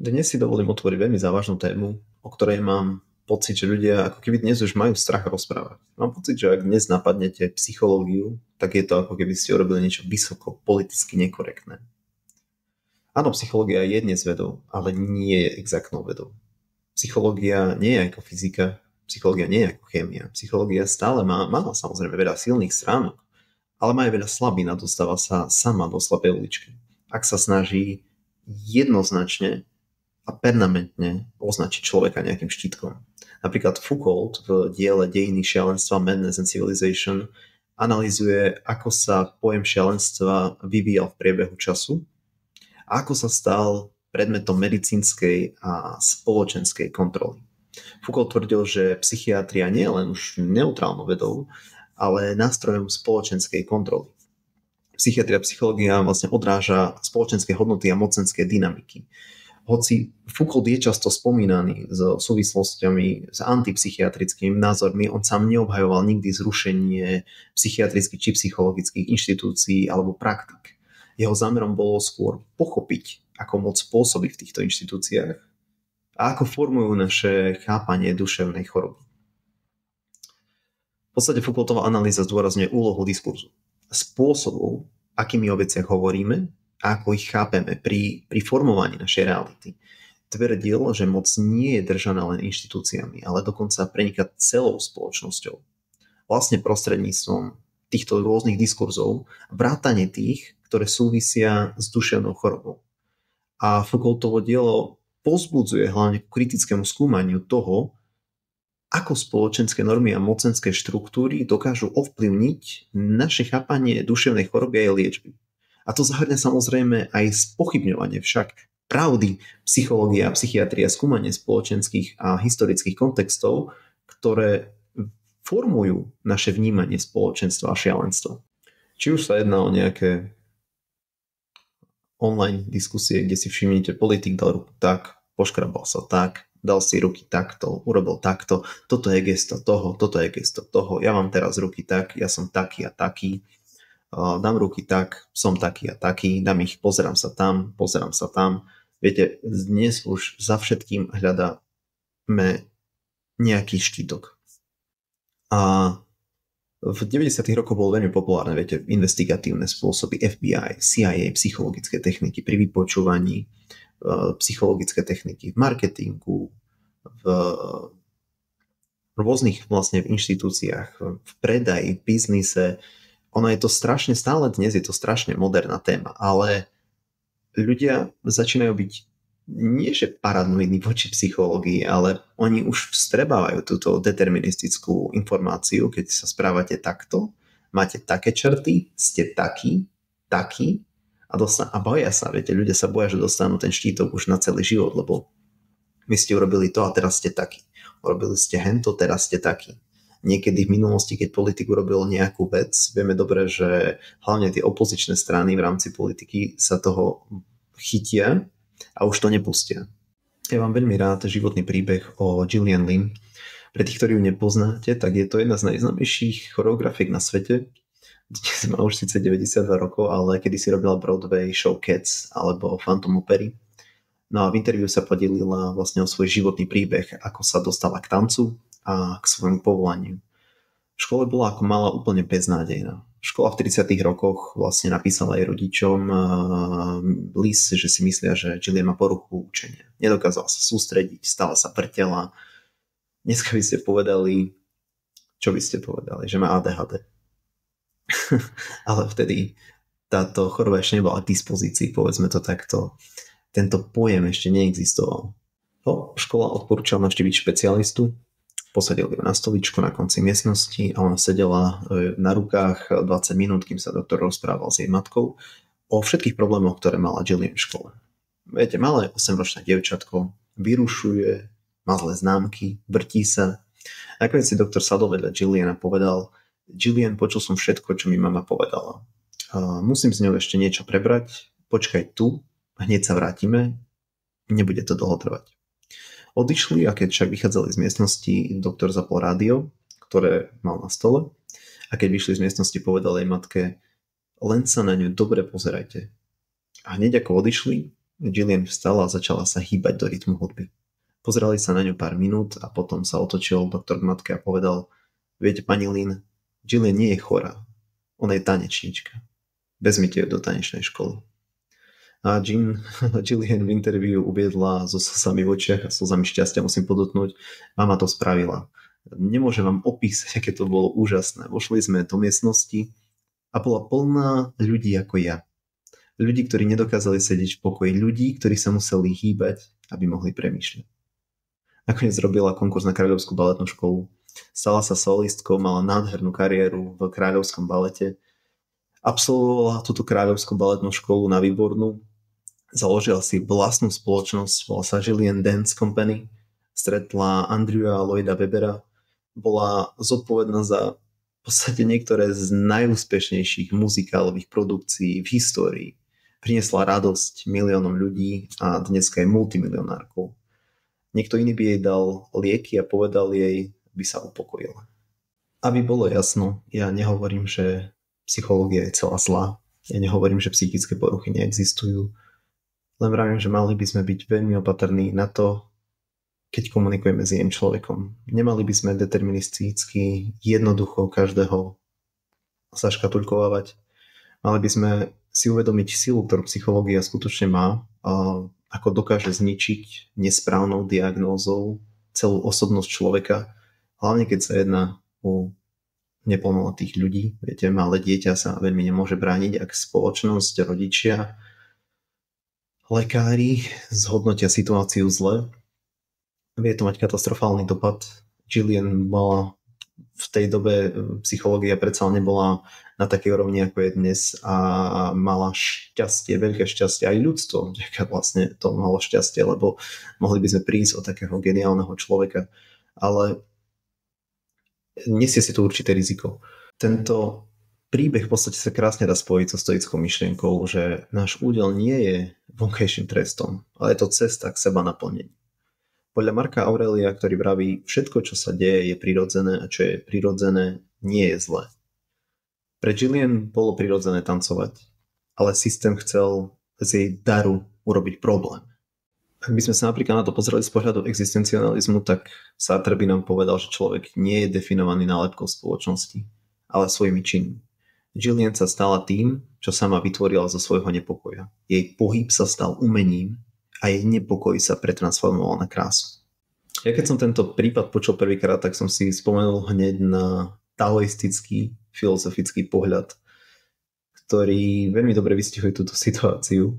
Dnes si dovolím otvoriť veľmi závažnú tému, o ktorej mám pocit, že ľudia ako keby dnes už majú strach rozprávať. Mám pocit, že ak dnes napadnete psychológiu, tak je to ako keby ste urobili niečo vysoko politicky nekorektné. Áno, psychológia je dnes vedou, ale nie je exaktnou vedou. Psychológia nie je ako fyzika, psychológia nie je ako chémia. Psychológia stále má samozrejme veľa silných stránok, ale má aj veľa slabín a dostáva sa sama do slabej uličky. Ak sa snaží jednoznačne a permanentne označiť človeka nejakým štítkom. Napríklad Foucault v diele Dejiny šialenstva Madness and Civilization analyzuje, ako sa pojem šialenstva vyvíjal v priebehu času a ako sa stal predmetom medicínskej a spoločenskej kontroly. Foucault tvrdil, že psychiatria nie je len už neutrálnou vedou, ale nástrojom spoločenskej kontroly. Psychiatria a psychológia vlastne odráža spoločenské hodnoty a mocenské dynamiky. Hoci Foucault je často spomínaný so súvislostiami s antipsychiatrickými názormi, on sám neobhajoval nikdy zrušenie psychiatrických či psychologických inštitúcií alebo praktik. Jeho zámerom bolo skôr pochopiť, ako moc pôsobí v týchto inštitúciách a ako formujú naše chápanie duševnej choroby. V podstate Foucaultová analýza zdôrazňuje úlohu diskurzu, spôsobov, akými o veciach hovoríme, a ako ich chápeme pri formovaní našej reality. Tvrdil, že moc nie je držaná len inštitúciami, ale dokonca preniká celou spoločnosťou. Vlastne prostredníctvom týchto rôznych diskurzov, vrátane tých, ktoré súvisia s duševnou chorobou. A Foucaultovo dielo povzbudzuje hlavne k kritickému skúmaniu toho, ako spoločenské normy a mocenské štruktúry dokážu ovplyvniť naše chápanie duševnej choroby a jej liečby. A to zahrňa samozrejme aj spochybňovanie však pravdy psychológie a psychiatrie a skúmanie spoločenských a historických kontextov, ktoré formujú naše vnímanie spoločenstva a šialenstva. Či už sa jedná o nejaké online diskusie, kde si všimnete, politik dal ruku tak, poškrabal sa tak, dal si ruky takto, urobil takto, toto je gesto toho, toto je gesto toho, ja mám teraz ruky tak, ja som taký a taký, dám ruky tak, som taký a taký, dám ich, pozerám sa tam. Viete, dnes už za všetkým hľadáme nejaký štítok. A v 90. rokoch bolo veľmi populárne, viete, investigatívne spôsoby FBI, CIA, psychologické techniky pri vypočúvaní, psychologické techniky v marketingu, v rôznych vlastne v inštitúciách, v predaji, v biznise. Ono je to strašne, stále dnes je to strašne moderná téma, ale ľudia začínajú byť nie že paranoidní voči psychológii, ale oni už vstrebávajú túto deterministickú informáciu, keď sa správate takto, máte také črty, ste taký a boja sa, viete, ľudia sa boja, že dostanú ten štítok už na celý život, lebo vy ste urobili to a teraz ste taký. Urobili ste hento, teraz ste taký. Niekedy v minulosti, keď politik urobil nejakú vec, vieme dobre, že hlavne tie opozičné strany v rámci politiky sa toho chytia a už to nepustia. Ja mám veľmi rád životný príbeh o Gillian Lynne. Pre tých, ktorí ju nepoznáte, tak je to jedna z najznámejších choreografiek na svete. Dnes má už síce 92 rokov, ale kedy si robila Broadway show Cats alebo Phantom Opery. No a v interviu sa podelila vlastne o svoj životný príbeh, ako sa dostala k tancu a k svojmu povolaniu. V škole bola ako malá úplne beznádejná. Škola v 30. rokoch vlastne napísala jej rodičom list, že si myslia, že Gillian má poruchu učenia. Nedokázala sa sústrediť, stále sa vrtela. Dneska by ste povedali, čo by ste povedali? Že má ADHD. Ale vtedy táto choroba ešte nebola k dispozícii, povedzme to takto. Tento pojem ešte neexistoval. Škola odporúčala navštíviť špecialistu, posadil ju na stoličku na konci miestnosti a ona sedela na rukách 20 minút, kým sa doktor rozprával s jej matkou o všetkých problémoch, ktoré mala Gillian v škole. Viete, malé 8-ročné dievčatko vyrušuje, má zlé známky, vrtí sa. Nakoniec si doktor sadol vedľa Gillian a povedal: Gillian, počul som všetko, čo mi mama povedala. Musím s ňou ešte niečo prebrať, počkaj tu, hneď sa vrátime, nebude to dlho trvať. Odišli a keď však vychádzali z miestnosti, doktor zapol rádio, ktoré mal na stole, a keď vyšli z miestnosti, povedal jej matke: len sa na ňu dobre pozerajte. A hneď ako odišli, Gillian vstala a začala sa hýbať do rytmu hudby. Pozerali sa na ňu pár minút a potom sa otočil doktor k matke a povedal: viete, pani Lynn, Gillian nie je chorá. Ona je tanečníčka. Vezmite ju do tanečnej školy. A Gillian v interviu uviedla so slzami v očiach a slzami šťastia, musím podotknúť, mama to spravila. Nemôžem vám opísať, aké to bolo úžasné. Vošli sme do miestnosti a bola plná ľudí ako ja. Ľudí, ktorí nedokázali sedieť v pokoji. Ľudí, ktorí sa museli hýbať, aby mohli premýšľať. Nakoniec robila konkurs na Kráľovskú baletnú školu. Stala sa solistkou, mala nádhernú kariéru v Kráľovskom balete. Absolvovala túto Kráľovskú baletnú školu na Výbornú. Založila si vlastnú spoločnosť, volala sa Gillian Dance Company. Stretla Andrewa Lloyda Webbera. Bola zodpovedná za v podstate niektoré z najúspešnejších muzikálových produkcií v histórii. Priniesla radosť miliónom ľudí a dneska je multimilionárkou. Niekto iný by jej dal lieky a povedal jej, aby sa upokojila. Aby bolo jasno, ja nehovorím, že psychológia je celá zlá. Ja nehovorím, že psychické poruchy neexistujú. Len vravím, že mali by sme byť veľmi opatrní na to, keď komunikujeme s iným človekom. Nemali by sme deterministicky jednoducho každého zaškatulkovávať. Mali by sme si uvedomiť silu, ktorú psychológia skutočne má, a ako dokáže zničiť nesprávnou diagnózou celú osobnosť človeka, hlavne keď sa jedná o neplnoletých ľudí. Viete, malé dieťa sa veľmi nemôže brániť, ak spoločnosť, rodičia, lekári zhodnotia situáciu zle. Vie to mať katastrofálny dopad. Gillian mala v tej dobe, psychológia predsa nebola na takej úrovni, ako je dnes, a mala šťastie, veľké šťastie, aj ľudstvo, vlastne to malo šťastie, lebo mohli by sme prísť od takého geniálneho človeka, ale nesie si to určité riziko. Tento príbeh v podstate sa krásne dá spojiť so stoickou myšlienkou, že náš údel nie je vonkajším trestom, ale je to cesta k seba naplneniu. Podľa Marka Aurelia, ktorý vraví, všetko, čo sa deje, je prirodzené a čo je prirodzené, nie je zlé. Pre Gillian bolo prirodzené tancovať, ale systém chcel z jej daru urobiť problém. Ak by sme sa napríklad na to pozreli z pohľadu existencializmu, tak Sartre by nám povedal, že človek nie je definovaný nálepkou spoločnosti, ale svojimi činmi. Gillian sa stala tým, čo sama vytvorila zo svojho nepokoja. Jej pohyb sa stal umením a jej nepokoj sa pretransformoval na krásu. Ja keď som tento prípad počul prvýkrát, tak som si spomenul hneď na taoistický filozofický pohľad, ktorý veľmi dobre vystihuje túto situáciu.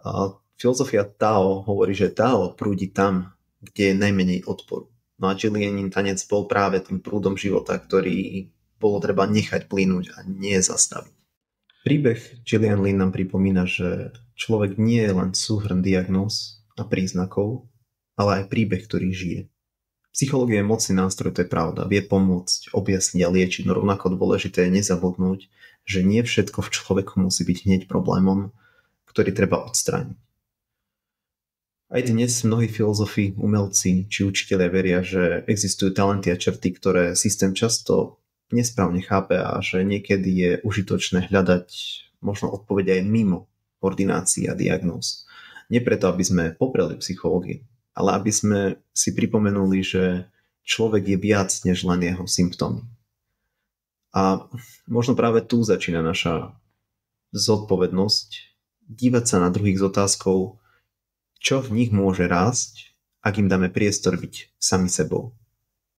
A filozofia Tao hovorí, že Tao prúdi tam, kde je najmenej odporu. No a Gillianin tanec bol práve tým prúdom života, ktorý bolo treba nechať plynúť a nie zastaviť. Príbeh Gillian Lynn nám pripomína, že človek nie je len súhrn diagnóz a príznakov, ale aj príbeh, ktorý žije. Psychológia je mocný nástroj, to je pravda. Vie pomôcť, objasniť a liečiť, no rovnako dôležité je nezabudnúť, že nie všetko v človeku musí byť hneď problémom, ktorý treba odstrániť. Aj dnes mnohí filozofi, umelci či učitelia veria, že existujú talenty a črty, ktoré systém často nesprávne chápe a že niekedy je užitočné hľadať možno odpoveď aj mimo ordinácií a diagnóz. Nie preto, aby sme popreli psychológiu, ale aby sme si pripomenuli, že človek je viac než len jeho symptómy. A možno práve tu začína naša zodpovednosť dívať sa na druhých s otázkou, čo v nich môže rásť, ak im dáme priestor byť sami sebou.